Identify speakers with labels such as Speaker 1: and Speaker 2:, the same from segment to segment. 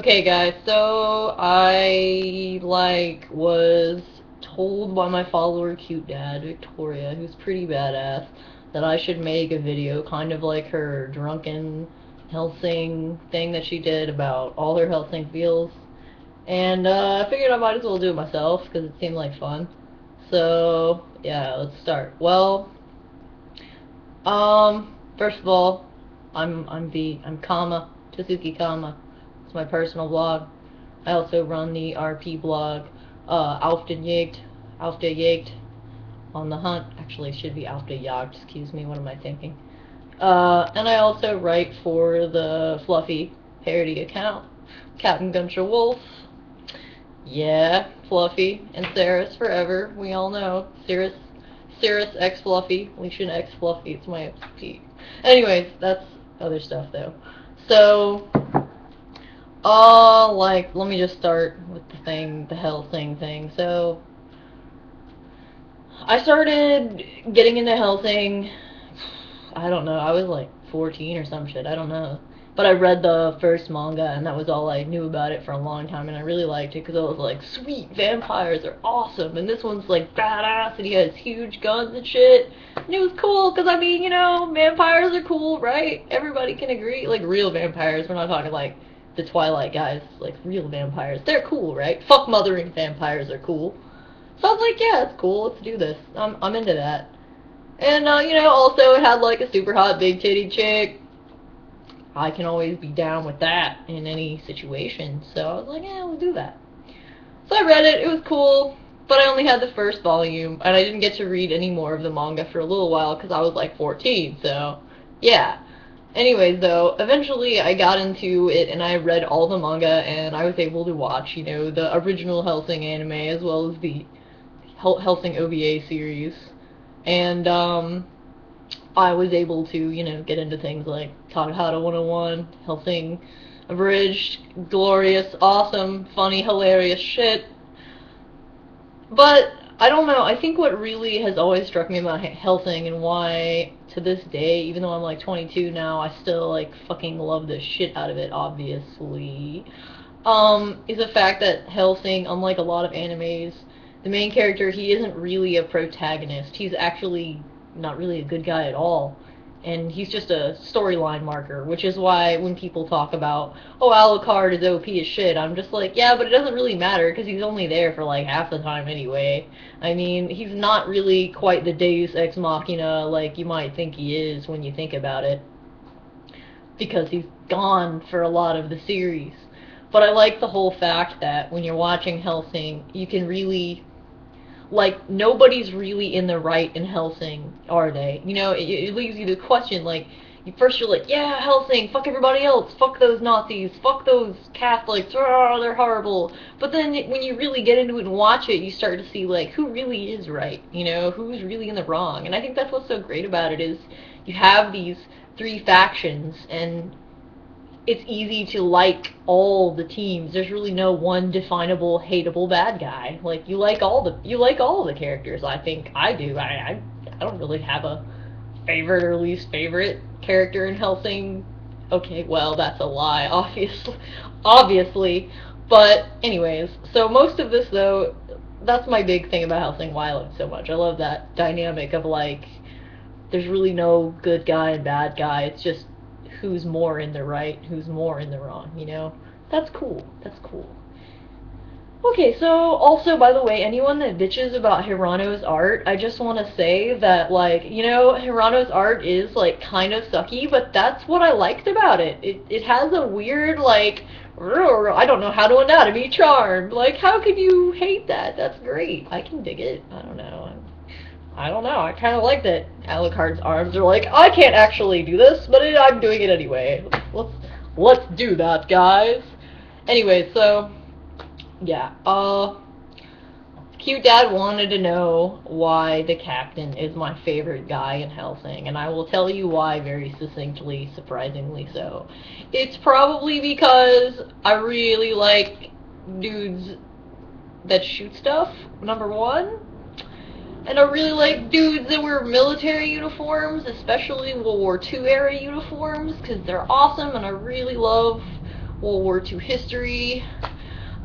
Speaker 1: Okay, guys, so I, was told by my follower, Cute Dad, Victoria, who's pretty badass, that I should make a video kind of like her drunken hellsing thing that she did about all her hellsing feels. And, I figured I might as well do it myself, because it seemed like fun. So, yeah, let's start. Well, first of all, I'm Kama, Tasuki Kama. It's my personal blog. I also run the RP blog, Auf den Jagd, on the hunt. Actually, it should be Auf der Jagd, excuse me, what am I thinking? And I also write for the Fluffy parody account, Captain Gunter Wolf. Yeah, Fluffy and Cirrus forever, we all know. Cirrus X Fluffy, Leishan X Fluffy, it's my XP. Anyways, that's other stuff though. So, let me just start with the hellsing thing. So, I started getting into hellsing, I don't know, I was like 14 or some shit, I don't know. But I read the first manga, and that was all I knew about it for a long time, and I really liked it, because I was like, sweet, vampires are awesome, and this one's like badass, and he has huge guns and shit, and it was cool, because I mean, you know, vampires are cool, right? Everybody can agree, like real vampires, we're not talking like the Twilight guys, like real vampires, they're cool, right? Fuck mothering vampires are cool. So I was like, yeah, it's cool, let's do this, I'm into that. And, you know, also it had like a super hot big titty chick. I can always be down with that in any situation, so I was like, yeah, we'll do that. So I read it, it was cool, but I only had the first volume, and I didn't get to read any more of the manga for a little while, because I was like 14, so, yeah. Anyways, though, eventually I got into it, and I read all the manga, and I was able to watch, you know, the original Hellsing anime, as well as the Hellsing OVA series, and, I was able to, you know, get into things like Takahata 101, Hellsing Abridged, glorious, awesome, funny, hilarious shit. But, I don't know, I think what really has always struck me about Hellsing and why, to this day, even though I'm like 22 now, I still, like, fucking love the shit out of it, obviously, is the fact that Hellsing, unlike a lot of animes, the main character, he isn't really a protagonist. He's actually not really a good guy at all. And he's just a storyline marker, which is why when people talk about, oh, Alucard is OP as shit, I'm just like, yeah, but it doesn't really matter, because he's only there for like half the time anyway. I mean, he's not really quite the Deus Ex Machina like you might think he is when you think about it, because he's gone for a lot of the series. But I like the whole fact that when you're watching Hellsing, you can really, like, nobody's really in the right in Hellsing, are they? You know, it leaves you to question, like, first you're like, yeah, Hellsing, fuck everybody else, fuck those Nazis, fuck those Catholics, oh, they're horrible. But then when you really get into it and watch it, you start to see, like, who really is right, you know, who's really in the wrong. And I think that's what's so great about it, is you have these three factions, and it's easy to like all the teams. There's really no one definable, hateable bad guy. Like, you like all the characters. I think I do. I don't really have a favorite or least favorite character in Hellsing. Okay, well, that's a lie, obviously. But anyways, so most of this though, that's my big thing about Hellsing, why I love it so much. I love that dynamic of, like, there's really no good guy and bad guy. It's just who's more in the right, who's more in the wrong, you know? That's cool. That's cool. Okay, so also, by the way, anyone that bitches about Hirano's art, I just want to say that, like, you know, Hirano's art is, like, kind of sucky, but that's what I liked about it. It has a weird, like, I don't know how to anatomy charm. Like, how could you hate that? That's great. I can dig it. I don't know. I kind of like that Alucard's arms are like, I can't actually do this, but I'm doing it anyway. Let's do that, guys. Anyway, so, yeah, Cute Dad wanted to know why the captain is my favorite guy in Hellsing, and I will tell you why very succinctly, surprisingly so. It's probably because I really like dudes that shoot stuff, number one. And I really like dudes that wear military uniforms, especially World War II era uniforms, because they're awesome, and I really love World War II history.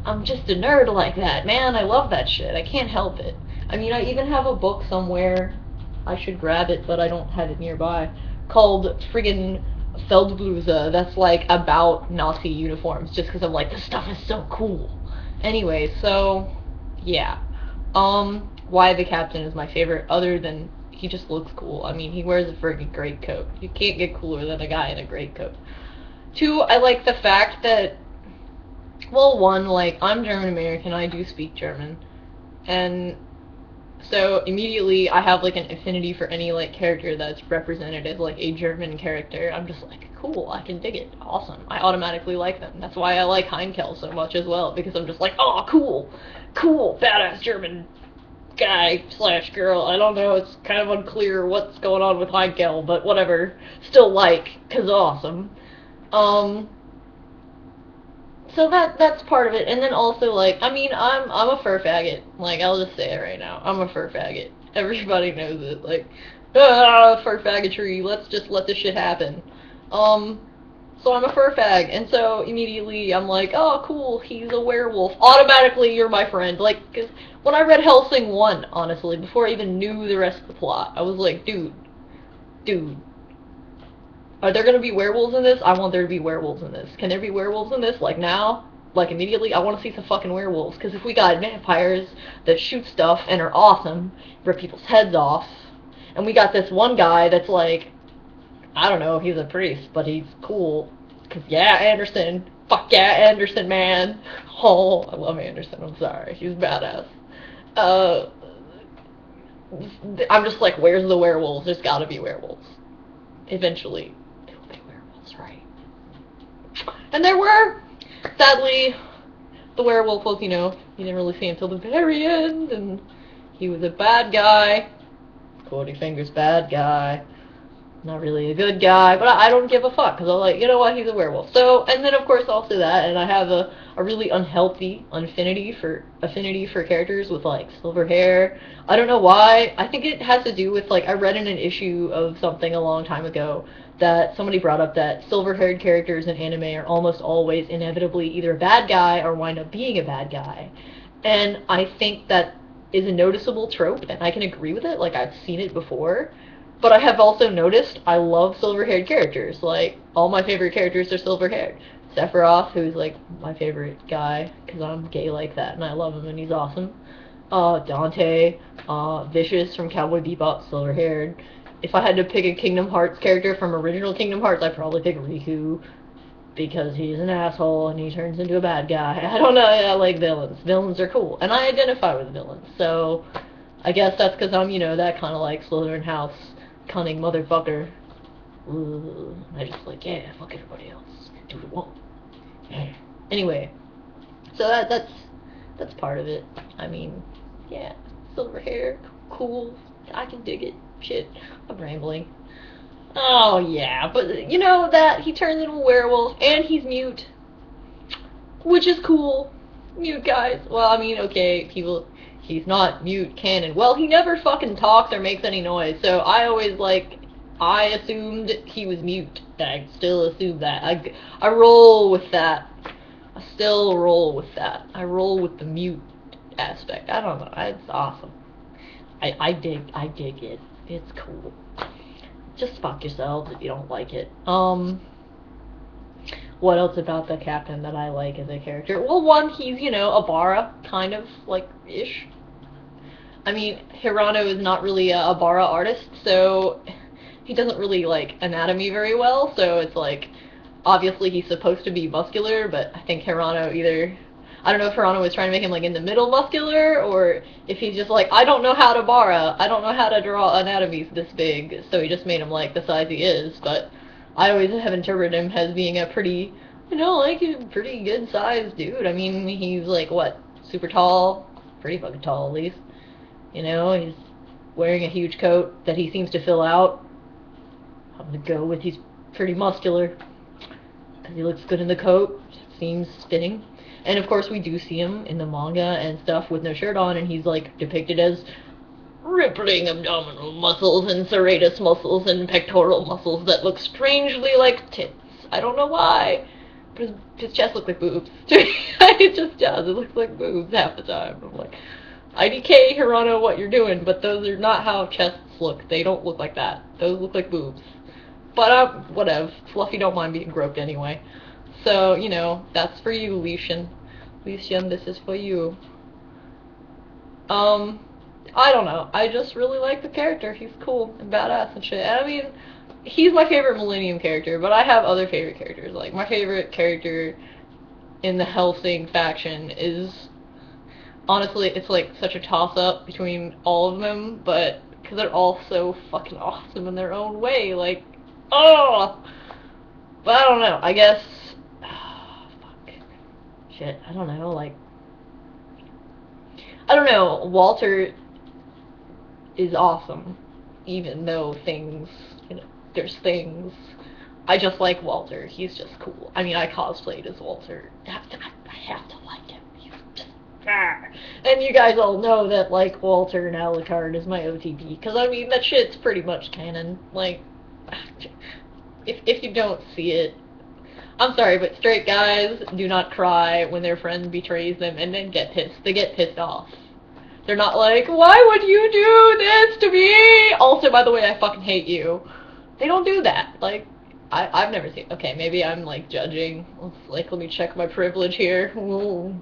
Speaker 1: I'm just a nerd like that, man. I love that shit. I can't help it. I mean, I even have a book somewhere. I should grab it, but I don't have it nearby. Called friggin' Feldbluse. That's like about Nazi uniforms, just because I'm like, this stuff is so cool. Anyway, so yeah. Why the Captain is my favorite, other than he just looks cool. I mean, he wears a friggin' great coat. You can't get cooler than a guy in a great coat. Two, I like the fact that, well, one, like, I'm German American, I do speak German, and so immediately I have like an affinity for any like character that's represented as like a German character. I'm just like, cool, I can dig it, awesome. I automatically like them. That's why I like Heinkel so much as well, because I'm just like, oh, cool, badass German guy slash girl. I don't know, it's kind of unclear what's going on with Heinkel, but whatever. Still like, cause awesome. So that's part of it, and then also, like, I mean, I'm a fur faggot. Like, I'll just say it right now. I'm a fur faggot. Everybody knows it. Like, fur faggotry. Let's just let this shit happen. So I'm a fur fag, and so immediately I'm like, oh, cool, he's a werewolf. Automatically, you're my friend. Like, 'cause when I read Hellsing 1, honestly, before I even knew the rest of the plot, I was like, dude. Are there gonna be werewolves in this? I want there to be werewolves in this. Can there be werewolves in this? Like now? Like immediately? I want to see some fucking werewolves. Because if we got vampires that shoot stuff and are awesome, rip people's heads off, and we got this one guy that's like, I don't know, he's a priest, but he's cool. Because yeah, Anderson. Fuck yeah, Anderson, man. Oh, I love Anderson. I'm sorry. He's badass. I'm just like, where's the werewolves? There's gotta be werewolves. Eventually. Right. And there were, sadly, the werewolf was, you didn't really see him until the very end, and he was a bad guy. Cody Finger's bad guy. Not really a good guy, but I don't give a fuck, because I'm like, you know what, he's a werewolf. So, and then of course also that, and I have a really unhealthy affinity for characters with, like, silver hair. I don't know why. I think it has to do with, like, I read in an issue of something a long time ago that somebody brought up that silver-haired characters in anime are almost always inevitably either a bad guy or wind up being a bad guy. And I think that is a noticeable trope, and I can agree with it. Like, I've seen it before. But I have also noticed I love silver-haired characters. Like, all my favorite characters are silver-haired. Sephiroth, who's, like, my favorite guy, because I'm gay like that, and I love him, and he's awesome. Dante, Vicious from Cowboy Bebop, silver-haired. If I had to pick a Kingdom Hearts character from original Kingdom Hearts, I'd probably pick Riku, because he's an asshole and he turns into a bad guy. I don't know, I like villains. Villains are cool, and I identify with villains, so I guess that's because I'm, that kind of like Slytherin House, cunning motherfucker. I just like, yeah, fuck everybody else. Do what I want. Yeah. Anyway, so that's part of it. I mean, yeah, silver hair, cool, I can dig it. Shit, I'm rambling. Oh, yeah, but that he turns into a werewolf, and he's mute, which is cool. Mute guys. Well, I mean, okay, he's not mute canon. Well, he never fucking talks or makes any noise, so I assumed he was mute. I still assume that. I roll with that. I still roll with that. I roll with the mute aspect. I don't know, it's awesome. I dig it. It's cool. Just fuck yourselves if you don't like it. What else about the Captain that I like as a character? Well, one, he's, a Bara, kind of, like, ish. I mean, Hirano is not really a Bara artist, so he doesn't really, like, anatomy very well, so it's like, obviously he's supposed to be muscular, but I think Hirano either, I don't know if Hirano was trying to make him, like, in the middle muscular, or if he's just like, I don't know how to Bara, I don't know how to draw anatomies this big, so he just made him, like, the size he is, but I always have interpreted him as being a pretty, like, a pretty good-sized dude. I mean, he's, like, what, super tall? Pretty fucking tall, at least. He's wearing a huge coat that he seems to fill out. I'm gonna go with he's pretty muscular, because he looks good in the coat. It seems fitting. And of course we do see him in the manga and stuff with no shirt on, and he's like depicted as rippling abdominal muscles and serratus muscles and pectoral muscles that look strangely like tits. I don't know why. But his chest looked like boobs. It just does. It looks like boobs half the time. I'm like, IDK, Hirano, what you're doing, but those are not how chests look. They don't look like that. Those look like boobs. But, whatever. Fluffy don't mind being groped anyway. So, you know, that's for you, Lishan. Lishan, this is for you. I don't know. I just really like the character. He's cool and badass and shit. And I mean, he's my favorite Millennium character, but I have other favorite characters. Like, my favorite character in the hellsing faction is, honestly, it's like such a toss-up between all of them, but because they're all so fucking awesome in their own way. Like, oh! But I don't know. I guess, fuck. Shit, I don't know. Like, I don't know. Walter is awesome, even though things, you know, there's things. I just like Walter. He's just cool. I mean, I cosplayed as Walter. I have to like him. He's just, and you guys all know that, like, Walter and Alucard is my OTP, because, I mean, that shit's pretty much canon. Like, if you don't see it, I'm sorry, but straight guys do not cry when their friend betrays them and then get pissed. They get pissed off. They're not like, why would you do this to me? Also, by the way, I fucking hate you. They don't do that. Like, I've never seen. Okay, maybe I'm like judging. Like, let me check my privilege here. Ooh,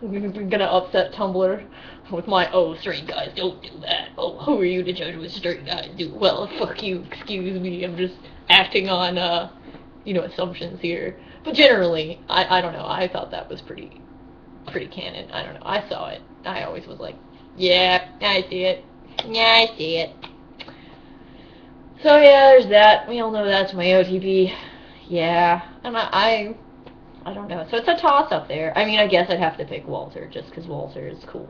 Speaker 1: I'm gonna upset Tumblr with my, oh, straight guys don't do that. Oh, who are you to judge what straight guys do? Well, fuck you. Excuse me. I'm just acting on you know, assumptions here. But generally, I don't know. I thought that was pretty canon. I don't know. I saw it. I always was like, yeah, I see it. Yeah, I see it. So yeah, there's that. We all know that's my OTP. Yeah, and I don't know. So it's a toss up there. I mean, I guess I'd have to pick Walter just because Walter is cool.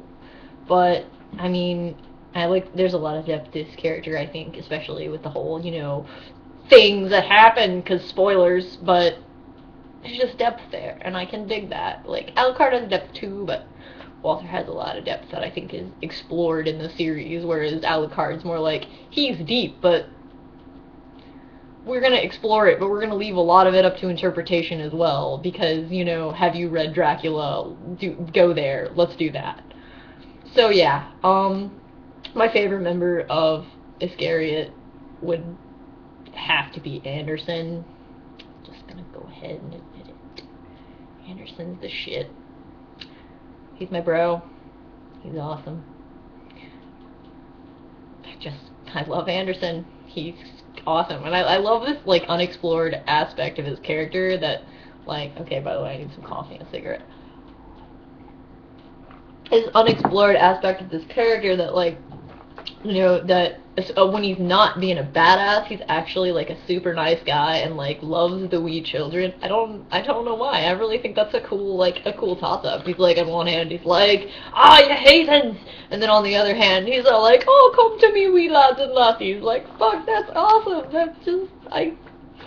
Speaker 1: But I mean, there's a lot of depth to this character. I think, especially with the whole, you know, things that happen, because spoilers. But there's just depth there, and I can dig that. Like, Alucard has depth too, but Walter has a lot of depth that I think is explored in the series, whereas Alucard's more like, he's deep, but we're going to explore it, but we're going to leave a lot of it up to interpretation as well, because, you know, have you read Dracula? Go there. Let's do that. So, yeah, my favorite member of Iscariot would have to be Anderson. Just gonna go ahead and admit it. Anderson's the shit. He's my bro. He's awesome. I love Anderson. He's awesome. And I love this, like, unexplored aspect of his character that, like, okay, by the way, I need some coffee and a cigarette. His unexplored aspect of this character that, like, you know, that when he's not being a badass, he's actually, like, a super nice guy and, like, loves the wee children. I don't know why. I really think that's a cool toss-up. He's like, on one hand, he's like, you heathens! And then on the other hand, he's all like, oh, come to me, wee lads and lassies. Like, fuck, that's awesome. That's just, I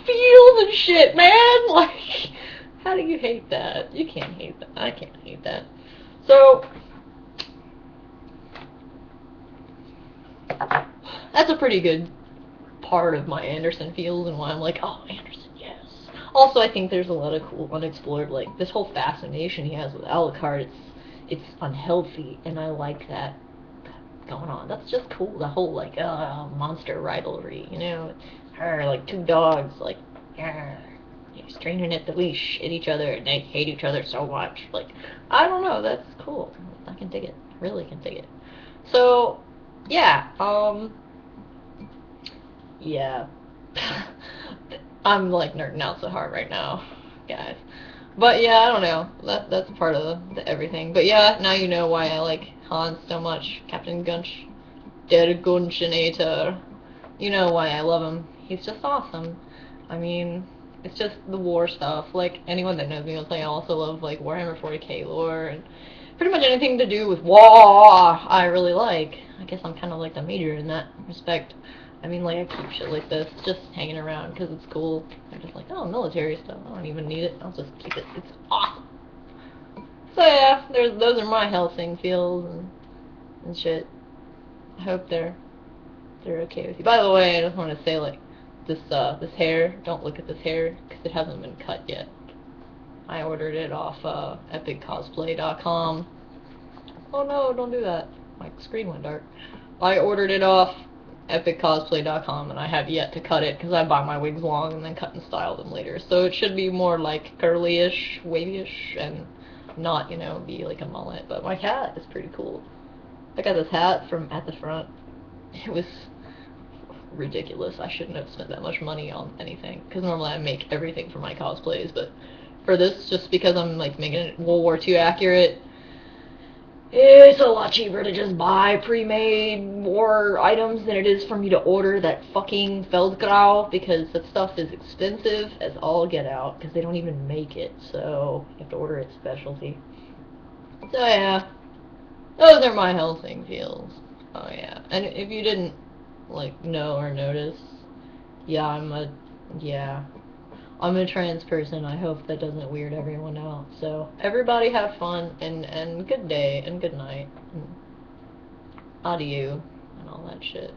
Speaker 1: feel the shit, man! Like, how do you hate that? You can't hate that. I can't hate that. So, that's a pretty good part of my Anderson feels and why I'm like, oh, Anderson, yes. Also, I think there's a lot of cool unexplored, like, this whole fascination he has with Alucard, it's unhealthy, and I like that going on. That's just cool, the whole, like, monster rivalry, you know? Like, two dogs, like, straining at the leash at each other, and they hate each other so much. Like, I don't know, that's cool. I can dig it. Really can dig it. So, yeah, yeah. I'm, like, nerding out so hard right now, guys. But, yeah, I don't know. That's a part of the everything. But, yeah, now you know why I like Hans so much. Captain Gunch. Der Gunchenator. You know why I love him. He's just awesome. I mean, it's just the war stuff. Like, anyone that knows me will say I also love, like, Warhammer 40k lore, and pretty much anything to do with war I really like. I guess I'm kind of like the major in that respect. I mean, like, I keep shit like this just hanging around because it's cool. I'm just like, oh, military stuff. I don't even need it. I'll just keep it. It's awesome. So yeah, those are my hellsing feels and shit. I hope they're okay with you. By the way, I just want to say, like, this hair. Don't look at this hair because it hasn't been cut yet. I ordered it off epiccosplay.com. Oh no, don't do that. My screen went dark. I ordered it off epiccosplay.com, and I have yet to cut it because I buy my wigs long and then cut and style them later. So it should be more like curly-ish, wavy-ish, and not, you know, be like a mullet. But my hat is pretty cool. I got this hat from at the front. It was ridiculous. I shouldn't have spent that much money on anything, because normally I make everything for my cosplays, but for this, just because I'm like making it World War II accurate, it's a lot cheaper to just buy pre-made war items than it is for me to order that fucking Feldgrau, because that stuff is expensive as all get out, because they don't even make it, so you have to order it specialty. So yeah, those are my hellsing feels. Oh yeah, and if you didn't like know or notice, yeah, I'm a trans person. I hope that doesn't weird everyone out. So everybody have fun, and good day and good night and adieu and all that shit.